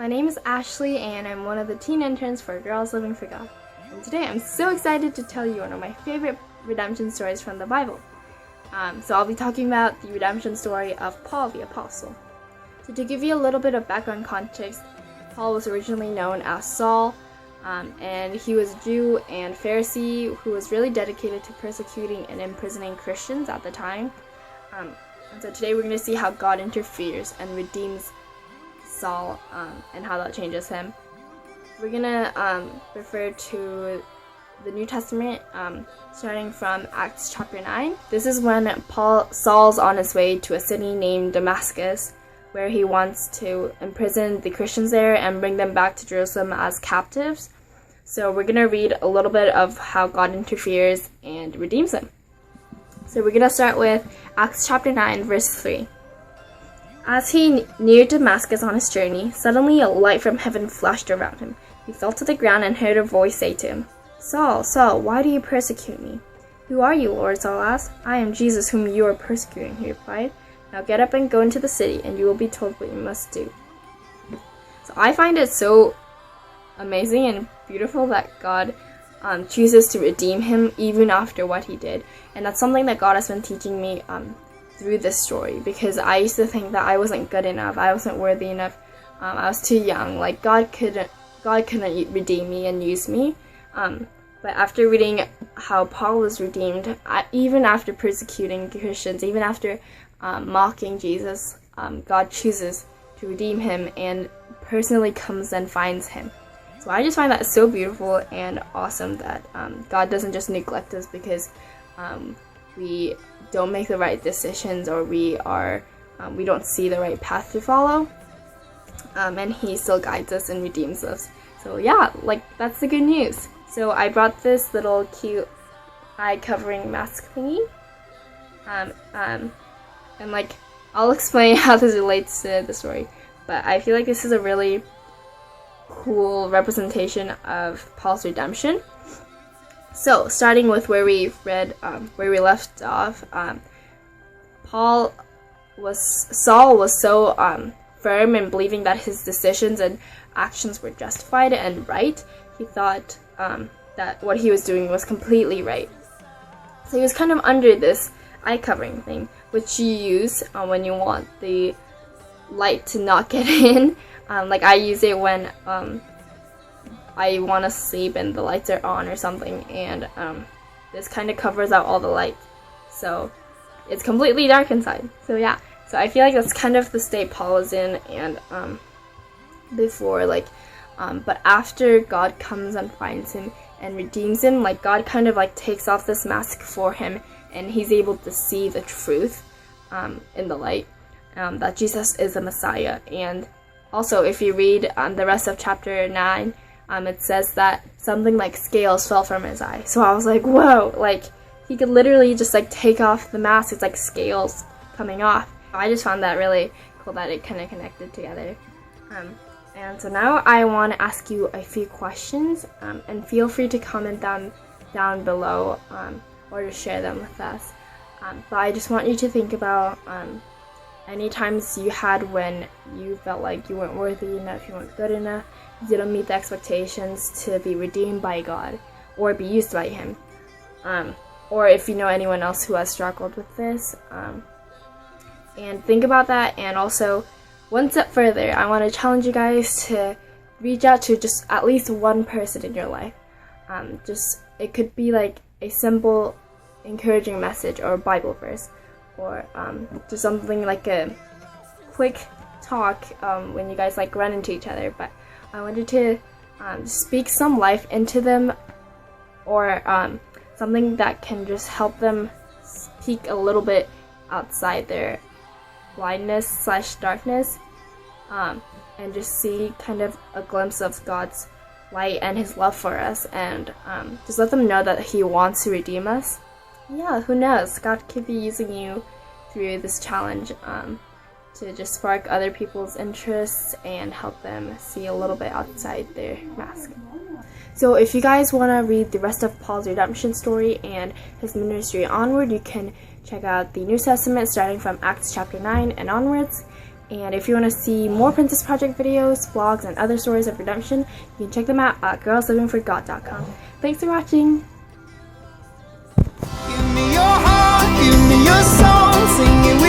My name is Ashley and I'm one of the teen interns for Girls Living for God. And today I'm so excited to tell you one of my favorite redemption stories from the Bible. So I'll be talking about the redemption story of Paul the Apostle. So to give you a little bit of background context, Paul was originally known as Saul, and he was a Jew and Pharisee who was really dedicated to persecuting and imprisoning Christians at the time. And so today we're going to see how God interferes and redeems Saul and how that changes him. We're going to refer to the New Testament starting from Acts chapter 9. This is when Saul's on his way to a city named Damascus, where he wants to imprison the Christians there and bring them back to Jerusalem as captives. So we're going to read a little bit of how God interferes and redeems him. So we're going to start with Acts chapter 9, verse 3. As he neared Damascus on his journey, suddenly a light from heaven flashed around him. He fell to the ground and heard a voice say to him, "Saul, Saul, why do you persecute me?" "Who are you, Lord?" Saul asked. "I am Jesus whom you are persecuting," he replied. "Now get up and go into the city, and you will be told what you must do." So I find it so amazing and beautiful that God chooses to redeem him even after what he did. And that's something that God has been teaching me through this story, because I used to think that I wasn't good enough, I wasn't worthy enough, I was too young, like God couldn't redeem me and use me. But after reading how Paul was redeemed, even after persecuting Christians, even after mocking Jesus, God chooses to redeem him and personally comes and finds him. So I just find that so beautiful and awesome that God doesn't just neglect us because we don't make the right decisions or we don't see the right path to follow, and he still guides us and redeems us. So yeah, like that's the good news. So I brought this little cute eye covering mask thingy, and like I'll explain how this relates to the story, but I feel like this is a really cool representation of Paul's redemption. So, starting with where we left off, Saul was so firm in believing that his decisions and actions were justified and right. He thought that what he was doing was completely right. So he was kind of under this eye covering thing, which you use when you want the light to not get in. Like I use it when I want to sleep and the lights are on or something, and this kind of covers out all the light, so it's completely dark inside. So yeah, so I feel like that's kind of the state Paul is in, and before, like but after God comes and finds him and redeems him, like God kind of like takes off this mask for him and he's able to see the truth in the light, that Jesus is the Messiah. And also if you read the rest of chapter 9, it says that something like scales fell from his eye. So I was like, whoa, like he could literally just like take off the mask. It's like scales coming off. I just found that really cool that it kind of connected together. And so now I want to ask you a few questions, and feel free to comment down below or to share them with us. But I just want you to think about any times you had when you felt like you weren't worthy enough, you weren't good enough, you didn't meet the expectations to be redeemed by God or be used by him. Or if you know anyone else who has struggled with this, and think about that. And also, one step further, I want to challenge you guys to reach out to just at least one person in your life. It could be like a simple encouraging message or a Bible verse, or just something like a quick talk when you guys like run into each other. But I wanted to speak some life into them, or something that can just help them peek a little bit outside their blindness / darkness, and just see kind of a glimpse of God's light and his love for us, and just let them know that he wants to redeem us. Yeah, who knows, God could be using you through this challenge to just spark other people's interests and help them see a little bit outside their mask. So if you guys want to read the rest of Paul's redemption story and his ministry onward, you can check out the New Testament starting from Acts chapter 9 and onwards. And if you want to see more Princess Project videos, vlogs, and other stories of redemption, you can check them out at girlslivingforgod.com. Thanks for watching! Give me your heart, give me your soul, sing it with